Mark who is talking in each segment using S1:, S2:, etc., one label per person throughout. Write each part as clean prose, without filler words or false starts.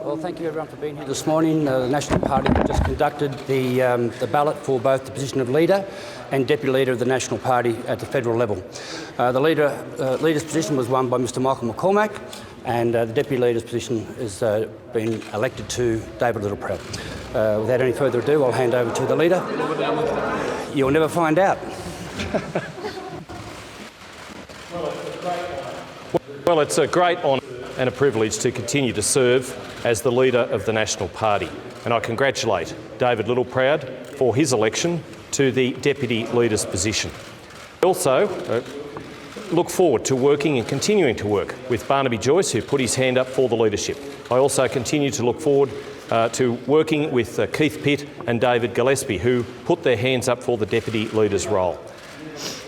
S1: Well, thank you everyone for being here this morning. The National Party just conducted the ballot for both the position of leader and deputy leader of the National Party at the federal level. The leader's position was won by Mr Michael McCormack, and the deputy leader's position has been elected to David Littleproud. Without any further ado, I'll hand over to the leader. You'll never find out.
S2: Well, it's a great honour and a privilege to continue to serve as the leader of the National Party, and I congratulate David Littleproud for his election to the deputy leader's position. I also look forward to working and continuing to work with Barnaby Joyce, who put his hand up for the leadership. I also continue to look forward to working with Keith Pitt and David Gillespie, who put their hands up for the deputy leader's role.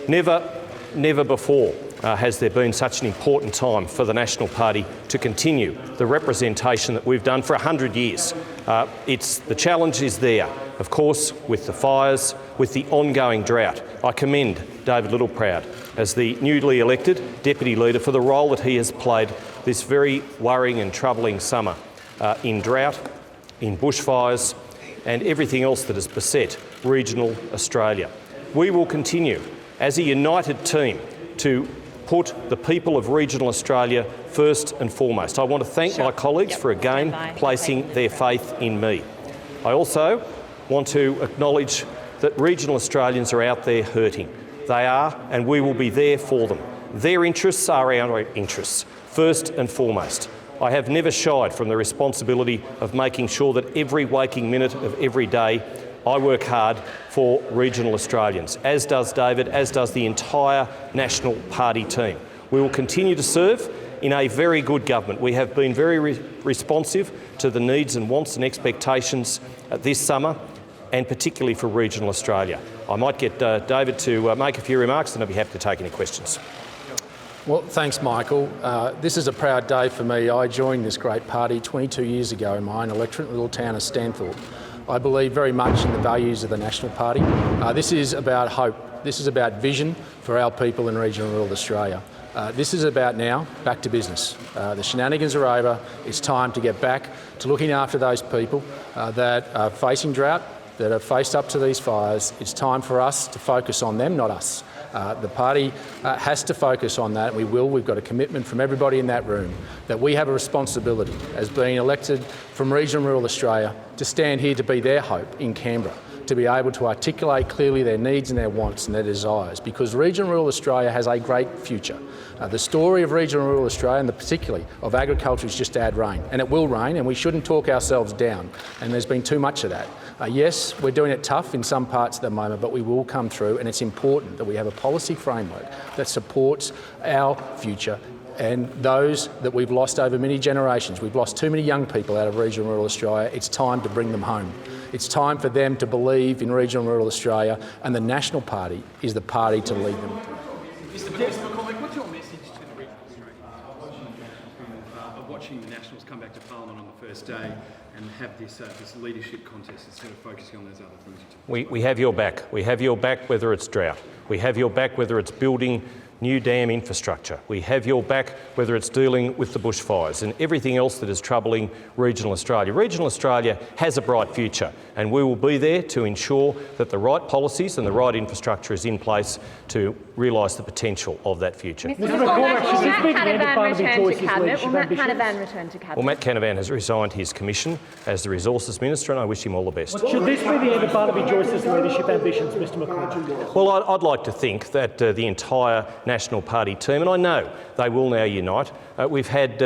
S2: Never before has there been such an important time for the National Party to continue the representation that we've done for 100 years. The challenge is there, of course, with the fires, with the ongoing drought. I commend David Littleproud as the newly elected deputy leader for the role that he has played this very worrying and troubling summer in drought, in bushfires and everything else that has beset regional Australia. We will continue as a united team to put the people of regional Australia first and foremost. I want to thank my colleagues for again placing their faith in me. I also want to acknowledge that regional Australians are out there hurting. They are, and we will be there for them. Their interests are our interests, first and foremost. I have never shied from the responsibility of making sure that every waking minute of every day I work hard for regional Australians, as does David, as does the entire National Party team. We will continue to serve in a very good government. We have been very responsive to the needs and wants and expectations this summer, and particularly for regional Australia. I might get David to make a few remarks, and I'll be happy to take any questions.
S3: Well, thanks, Michael. This is a proud day for me. I joined this great party 22 years ago in my own electorate little town of Stanthorpe. I believe very much in the values of the National Party. This is about hope. This is about vision for our people in regional rural Australia. This is about now back to business. The shenanigans are over. It's time to get back to looking after those people that are facing drought, that have faced up to these fires. It's time for us to focus on them, not us. The party has to focus on that, and we will. We've got a commitment from everybody in that room that we have a responsibility as being elected from regional rural Australia to stand here to be their hope in Canberra, to be able to articulate clearly their needs and their wants and their desires, because regional rural Australia has a great future. The story of regional rural Australia, and particularly of agriculture, is just to add rain, and it will rain, and we shouldn't talk ourselves down, and there's been too much of that. Yes, we're doing it tough in some parts at the moment, but we will come through, and it's important that we have a policy framework that supports our future and those that we've lost over many generations. We've lost too many young people out of regional rural Australia. It's time to bring them home. It's time for them to believe in regional rural Australia, and the National Party is the party to lead them.
S4: Mr McCormack, what's your message to the regional Australians of watching the Nationals come back to Parliament on the first day and have this leadership contest instead of focusing on those other things?
S2: We have your back. We have your back whether it's drought. We have your back whether it's building new dam infrastructure. We have your back whether it's dealing with the bushfires and everything else that is troubling regional Australia. Regional Australia has a bright future, and we will be there to ensure that the right policies and the right infrastructure is in place to realise the potential of that future.
S5: Mr McCormack, will Matt Canavan return to Cabinet? Will Matt Canavan return to Cabinet?
S2: Well, Matt Canavan has resigned his commission as the Resources Minister, and I wish him all the best.
S6: Should this be the end of Barnaby Joyce's leadership ambitions, Mr McCormack?
S2: Well, I'd like to think that the entire National Party team, and I know they will now unite. We've had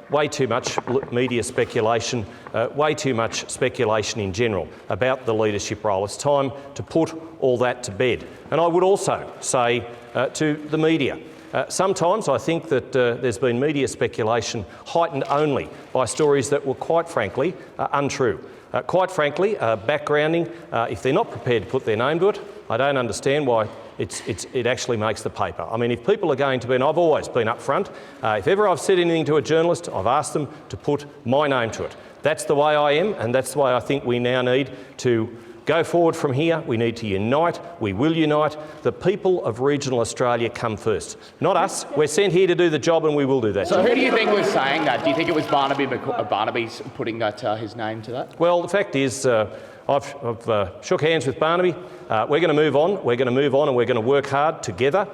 S2: way too much media speculation, way too much speculation in general about the leadership role. It's time to put all that to bed. And I would also say to the media, sometimes I think that there's been media speculation heightened only by stories that were quite frankly untrue. Quite frankly, backgrounding, if they're not prepared to put their name to it, I don't understand why it actually makes the paper. I mean, if people are going to be, and I've always been upfront, if ever I've said anything to a journalist, I've asked them to put my name to it. That's the way I am, and that's the way I think we now need to go forward from here. We need to unite. We will unite. The people of regional Australia come first, not us. We're sent here to do the job, and we will do that.
S7: So who do you think was saying that? Do you think it was Barnaby's putting that his name to that?
S2: Well, the fact is, I've shook hands with Barnaby. We're going to move on. We're going to move on, and we're going to work hard together,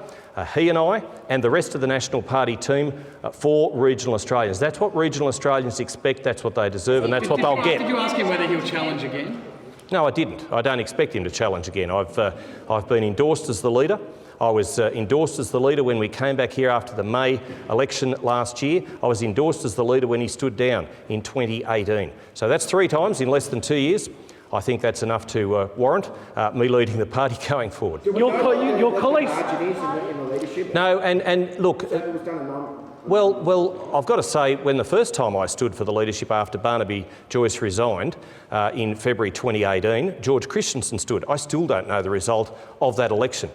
S2: he and I, and the rest of the National Party team, for regional Australians. That's what regional Australians expect. That's what they deserve, and that's what they'll get.
S4: Did you ask him whether he'll challenge again?
S2: No, I didn't. I don't expect him to challenge again. I've been endorsed as the leader. I was endorsed as the leader when we came back here after the May election last year. I was endorsed as the leader when he stood down in 2018. So that's 3 times in less than 2 years. I think that's enough to warrant me leading the party going forward.
S6: Your colleagues...
S2: No, and look... Well, I've got to say, when the first time I stood for the leadership after Barnaby Joyce resigned in February 2018, George Christensen stood. I still don't know the result of that election.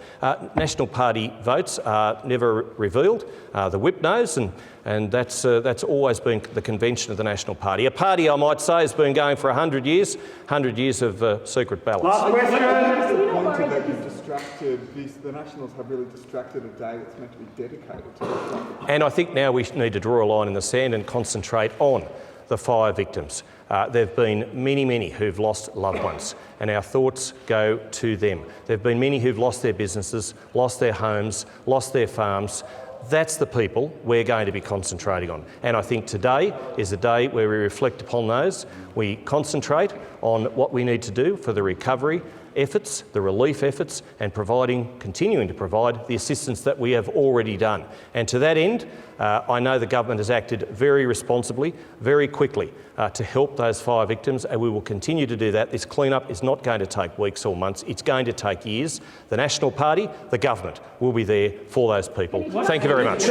S2: National Party votes are never revealed. The whip knows, and that's always been the convention of the National Party. A party, I might say, has been going for 100 years, 100 years of secret ballots.
S8: Last question. Pointed that you've distracted, the Nationals have really distracted a day that's meant to be dedicated to the
S2: And I think now we need to draw a line in the sand and concentrate on the fire victims. There have been many who've lost loved ones, and our thoughts go to them. There have been many who've lost their businesses, lost their homes, lost their farms. That's the people we're going to be concentrating on. And I think today is a day where we reflect upon those. We concentrate on what we need to do for the recovery efforts, the relief efforts, and continuing to provide the assistance that we have already done. And to that end, I know the government has acted very responsibly, very quickly to help those fire victims, and we will continue to do that. This clean-up is not going to take weeks or months, it's going to take years. The National Party, the government, will be there for those people. Thank you very much.